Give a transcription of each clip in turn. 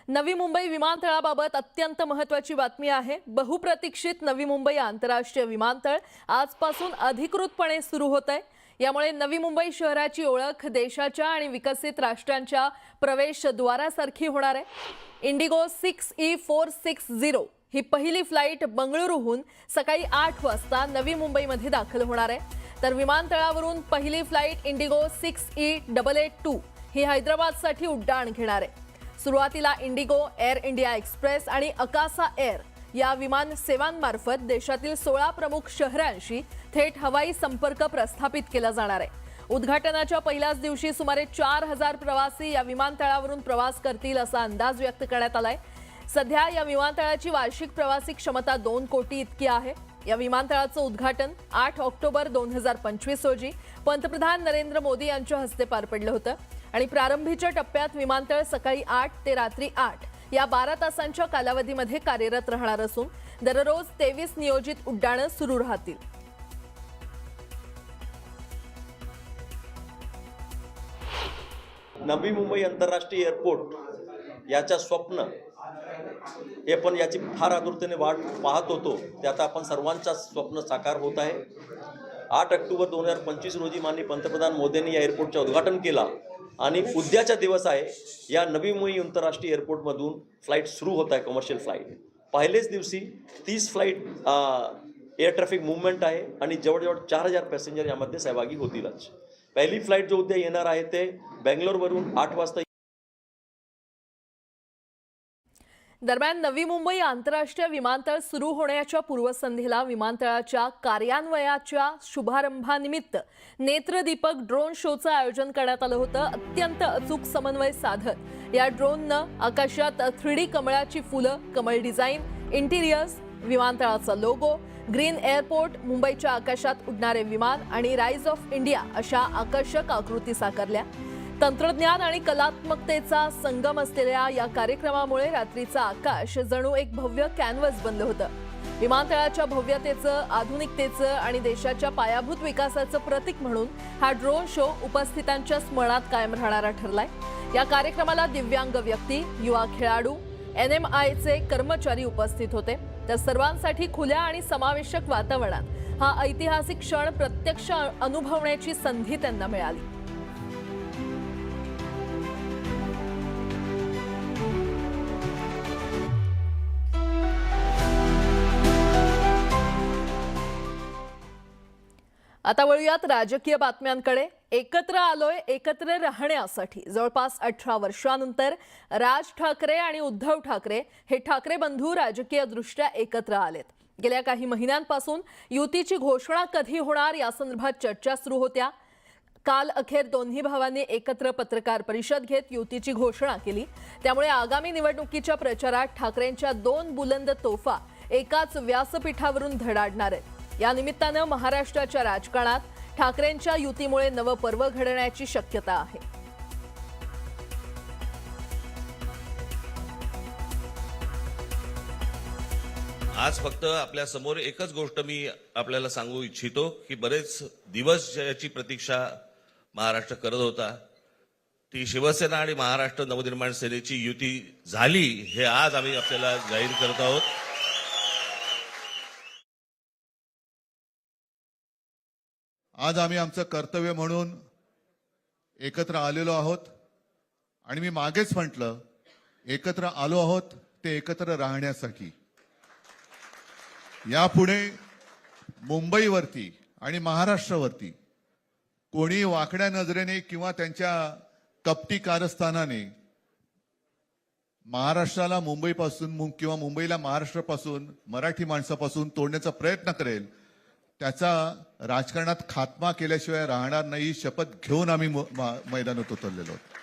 नवी मुंबई विमानतळाबाबत अत्यंत महत्त्वाची बातमी आहे। बहुप्रतीक्षित नवी मुंबई आंतरराष्ट्रीय विमानतळ आजपासून अधिकृतपणे सुरू होत आहे। यामुळे नवी मुंबई शहराची ओळख देशाच्या आणि विकसित राष्ट्रांच्या प्रवेशद्वारासारखी होणार आहे। इंडिगो 6E460 ही पहिली फ्लाइट बंगळुरूहून सकाळी 8 वाजता नवी मुंबईमध्ये दाखल होणार आहे। तर विमानतळावरून पहिली फ्लाइट इंडिगो 6E882 ही हैदराबादसाठी उड्डाण घेणार आहे। सुरुवातीला इंडिगो, एअर इंडिया एक्सप्रेस आणि अकासा एअर या विमान सेवांमार्फत देशातील 16 प्रमुख शहरांशी थेट हवाई संपर्क प्रस्थापित केला जाणार आहे। उद्घाटनाच्या पहिल्याच दिवशी सुमारे 4000 प्रवासी या विमानतळावरून प्रवास करतील असा अंदाज व्यक्त करण्यात आलाय। सध्या या विमानतळाची वार्षिक प्रवासी क्षमता 2 कोटी इतकी आहे। या विमानतळाचं उद्घाटन 8 ऑक्टोबर 2025 रोजी पंतप्रधान नरेंद्र मोदी यांच्या हस्ते पार पडलं होतं आणि प्रारंभीच्या टप्प्यात विमानतळ सकाळी 8 ते रात्री 8 या 12 तासांच्या कालावधीमध्ये कार्यरत राहणार असून दररोज 23 नियोजित उड्डाणं सुरू राहतील। नवी मुंबई आंतरराष्ट्रीय एअरपोर्ट याचं स्वप्न हे पण याची फार आतुरतेने वाट पाहत होतो, ते आता आपण सर्वांचं स्वप्न साकार होत आहे। 8 ऑक्टोबर 2025 रोजी माननीय पंतप्रधान मोदींनी या एअरपोर्टचं उद्घाटन केला आणि उद्याचा दिवस आहे या नवी मुंबई आंतरराष्ट्रीय एअरपोर्टमधून फ्लाइट सुरू होत आहे, कमर्शियल फ्लाइट। पहिलेच दिवशी 30 फ्लाइट एअर ट्रॅफिक मूवमेंट आहे आणि जवळजवळ 4000 पॅसेंजर यामध्ये सहभागी होतीलच। पहिली फ्लाइट जो उद्या येणार आहे ते बेंगलोरवरून 8 वाजता। दरम्यान नवी मुंबई आंतरराष्ट्रीय विमानतळ सुरू होण्याच्या पूर्वसंध्येला विमानतळाच्या कार्यान्वयाच्या शुभारंभानिमित्त नेत्रदीपक ड्रोन शोचं आयोजन करण्यात आलं होतं। अत्यंत अचूक समन्वय साधत या ड्रोननं आकाशात 3D कमळाची फुलं, कमळ डिझाईन, इंटिरियर्स, विमानतळाचा लोगो, ग्रीन एअरपोर्ट, मुंबईच्या आकाशात उडणारे विमान आणि राइज ऑफ इंडिया अशा आकर्षक आकृती साकारल्या। तंत्रज्ञान आणि कलात्मकतेचा संगम असलेल्या या कार्यक्रमामुळे रात्रीचं आकाश जणू एक भव्य कॅनव्हास बनलं होतं। विमानतळाच्या भव्यतेचं, आधुनिकतेचं आणि देशाच्या पायाभूत विकासाचं प्रतीक म्हणून हा ड्रोन शो उपस्थितांच्या स्मरणात कायम राहणारा ठरलाय। या कार्यक्रमाला दिव्यांग व्यक्ती, युवा खेळाडू, NMIचे कर्मचारी उपस्थित होते। तर सर्वांसाठी खुल्या आणि समावेशक वातावरणात हा ऐतिहासिक क्षण प्रत्यक्ष अनुभवण्याची संधी त्यांना मिळाली। आता वळूयात राजकीय बातम्यांकडे। एकत्र आलोय एकत्र राहण्यासाठी जवळपास 18 वर्षांनंतर राज ठाकरे आणि उद्धव ठाकरे हे ठाकरे बंधू राजकीयदृष्ट्या एकत्र आलेत। गेल्या काही महिन्यांपासून युतीची घोषणा कधी होणार यासंदर्भात चर्चा सुरू होत्या। काल अखेर दोन्ही भावांनी एकत्र पत्रकार परिषद घेत युतीची घोषणा केली। त्यामुळे आगामी निवडणुकीच्या प्रचारात ठाकरेंच्या 2 बुलंद तोफा एकाच व्यासपीठावरून धडाडणार आहेत। या निमित्तानं महाराष्ट्राच्या राजकारणात ठाकरेंच्या युतीमुळे नवं पर्व घडण्याची शक्यता आहे। आज फक्त आपल्या समोर एकच गोष्ट मी आपल्याला सांगू इच्छितो की बरेच दिवस याची प्रतीक्षा महाराष्ट्र करत होता, ती शिवसेना आणि महाराष्ट्र नवनिर्माण सेनेची युती झाली हे आज आम्ही आपल्याला जाहीर करत आहोत। आज आम्ही आमचं कर्तव्य म्हणून एकत्र आलेलो आहोत आणि मी मागेच म्हटलं एकत्र आलो आहोत ते एकत्र राहण्यासाठी। यापुढे मुंबईवरती आणि महाराष्ट्रावरती कोणी वाकड्या नजरेने किंवा त्यांच्या कपटी कारस्थानाने महाराष्ट्राला मुंबईपासून किंवा मुंबईला महाराष्ट्रापासून, मराठी माणसापासून तोडण्याचा प्रयत्न करेल, त्याचा राजकारणात खात्मा केल्याशिवाय राहणार नाही, शपथ घेऊन आम्ही मैदानात उतरलेलो आहोत।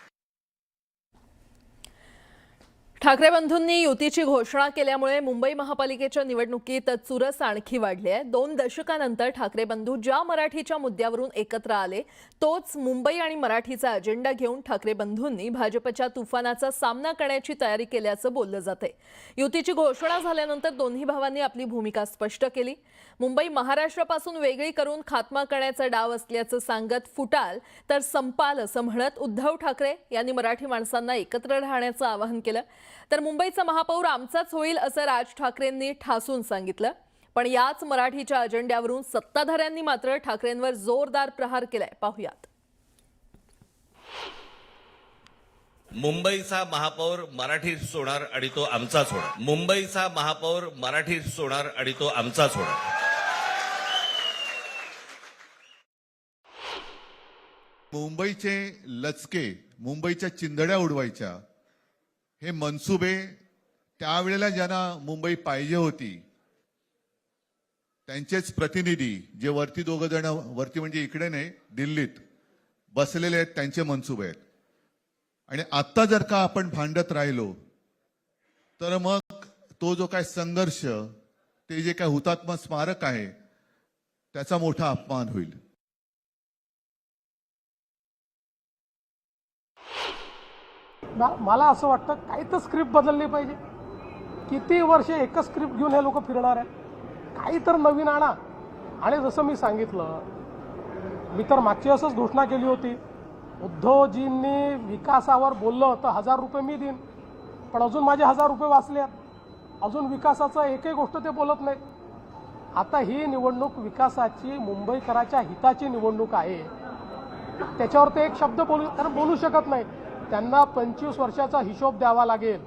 ठाकरे बंधूंनी युतीची घोषणा केल्यामुळे मुंबई महापालिकेच्या निवडणुकीत चुरस आणखी वाढली आहे। 2 दशकांनंतर ठाकरे बंधू ज्या मराठीच्या मुद्द्यावरून एकत्र आले तोच मुंबई आणि मराठीचा अजेंडा घेऊन ठाकरे बंधूंनी भाजपच्या तुफानाचा सामना करण्याची तयारी केल्याचं बोललं जातंय। युतीची घोषणा झाल्यानंतर दोन्ही भावांनी आपली भूमिका स्पष्ट केली। मुंबई महाराष्ट्रापासून वेगळी करून खात्मा करण्याचा डाव असल्याचं सांगत फुटाल तर संपाल असं म्हणत उद्धव ठाकरे यांनी मराठी माणसांना एकत्र राहण्याचं आवाहन केलं। तर मुंबईचा महापौर आमचाच होईल असं राज ठाकरेंनी ठासून सांगितलं. पण याच मराठीच्या अजेंड्यावरून सत्ताधाऱ्यांनी मात्र ठाकरेंवर जोरदार प्रहार केलाय. पाहुयात. मुंबईचा महापौर मराठीच होणार आणि तो आमचाच होणार. मुंबईचा महापौर मराठीच होणार आणि तो आमचाच होणार. मुंबईचे लचके, मुंबईच्या चिंधड्या उडवायच्या, हे मनसुबे त्यावेळेला ज्यांना मुंबई पाहिजे होती त्यांचेच प्रतिनिधी, जे वरती दोघं जण, वरती म्हणजे इकडे नाही दिल्लीत बसलेले आहेत, त्यांचे मनसुबे आहेत. आणि आत्ता जर का आपण भांडत राहिलो तर मग तो जो काय संघर्ष, ते जे काय हुतात्मा स्मारक आहे, त्याचा मोठा अपमान होईल. मला असं वाटतं काही तर स्क्रिप्ट बदलली पाहिजे. किती वर्ष एकच स्क्रिप्ट घेऊन हे लोक फिरणार आहे. काही तर नवीन आणा. आणि जसं मी सांगितलं, मी तर मागची असंच घोषणा केली होती, उद्धवजींनी विकासावर बोललं तर 1000 रुपये मी देईन. पण अजून माझे 1000 रुपये वाचले आहेत. अजून विकासाचं एकही गोष्ट ते बोलत नाहीत. आता ही निवडणूक विकासाची, मुंबईकराच्या हिताची निवडणूक आहे. त्याच्यावर ते एक शब्द बोलू शकत नाही. त्यांना 25 वर्षाचा हिशोब द्यावा लागेल.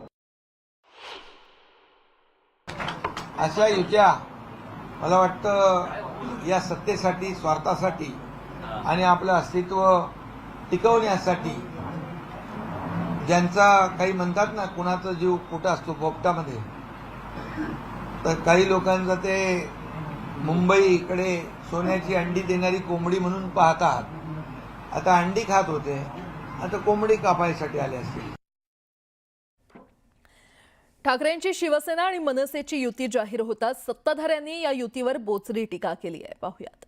अशा युत्या मला वाटतं या सत्तेसाठी, स्वार्थासाठी आणि आपलं अस्तित्व टिकवण्यासाठी, ज्यांचा काही म्हणतात ना, कुणाचा जीव कुठं असतो पोपटामध्ये, तर काही लोकांचं ते मुंबईकडे सोन्याची अंडी देणारी कोंबडी म्हणून पाहतात. आता अंडी खात होते, आता कोंबडी कापायसाठी आले असतील. ठाकरेंची शिवसेना आणि मनसेची युती जाहीर होताच सत्ताधाऱ्यांनी या युतीवर बोचरी टीका केली आहे. पाहुयात.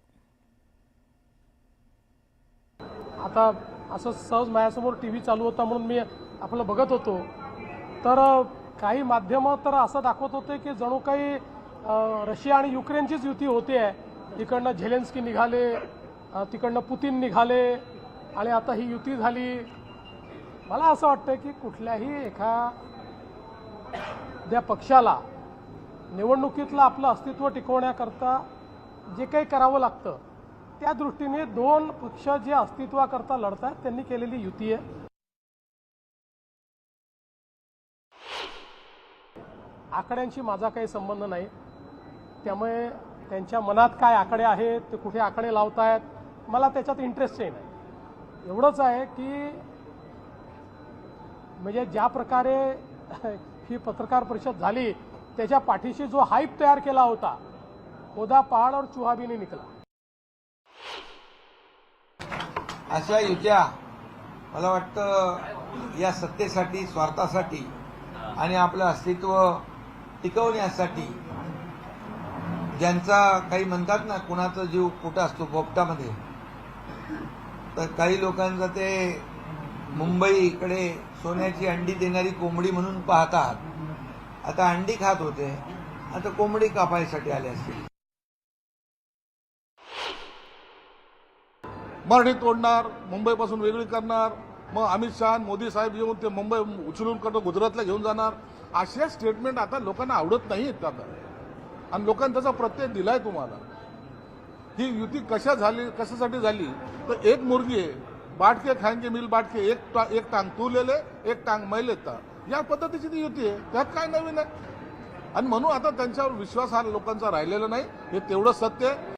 आता असं सहज माझ्यासमोर टीव्ही चालू होता म्हणून मी आपलं बघत होतो, तर काही माध्यमं तर असं दाखवत होते की जणू काही रशिया आणि युक्रेनचीच युती होते आहे. इकडनं झेलेन्स्की निघाले, तिकडनं पुतीन निघाले आणि आता ही युती झाली. मला असं वाटतं की कुठल्याही एखाद्या पक्षाला निवडणुकीतलं आपलं अस्तित्व टिकवण्याकरता जे काही करावं लागतं, त्या दृष्टीने दोन पक्ष जे अस्तित्वाकरता लढतात त्यांनी केलेली युती आहे. आकड्यांशी माझा काही संबंध नाही. त्यामुळे त्यांच्या मनात काय आकडे आहेत, ते कुठे आकडे लावतायत, मला त्याच्यात इंटरेस्टही नाही. एवढंच आहे की म्हणजे ज्या प्रकारे ही पत्रकार परिषद झाली, त्याच्या पाठीशी जो हाईप तयार केला होता, ओदा पहाड और चूहा भी नहीं निकला. अशा युत्या मला वाटतं या सत्तेसाठी, स्वार्थासाठी आणि आपलं अस्तित्व टिकवण्यासाठी, ज्यांचा काही म्हणतात ना, कुणाचा जीव कुठं असतो पोपटामध्ये, तर काही लोकांचं ते मुंबईकडे सोन्याची अंडी देणारी कोंबडी म्हणून पाहतात. आता अंडी खात होते, आता कोंबडी कापायसाठी आले असतील. मराठी तोडणार, मुंबईपासून वेगळी करणार, मग अमित शहा, मोदी साहेब येऊन ते मुंबई उचलून कडं गुजरातला घेऊन जाणार, अशा स्टेटमेंट आता लोकांना आवडत नाहीत आता. आणि लोकांनी त्याचा प्रत्यय दिलाय तुम्हाला. ही युती कशासाठी झाली, तर एक मुर्गी आहे, बाट के खाएंगे मिल बाट के, एक टांग तू ले ले, एक टांग मैं लेता, या पद्धतीची ती युती आहे. त्यात काय नवीन आहे. आणि म्हणून आता त्यांच्यावर विश्वास हा लोकांचा राहिलेला नाही, हे तेवढं सत्य आहे.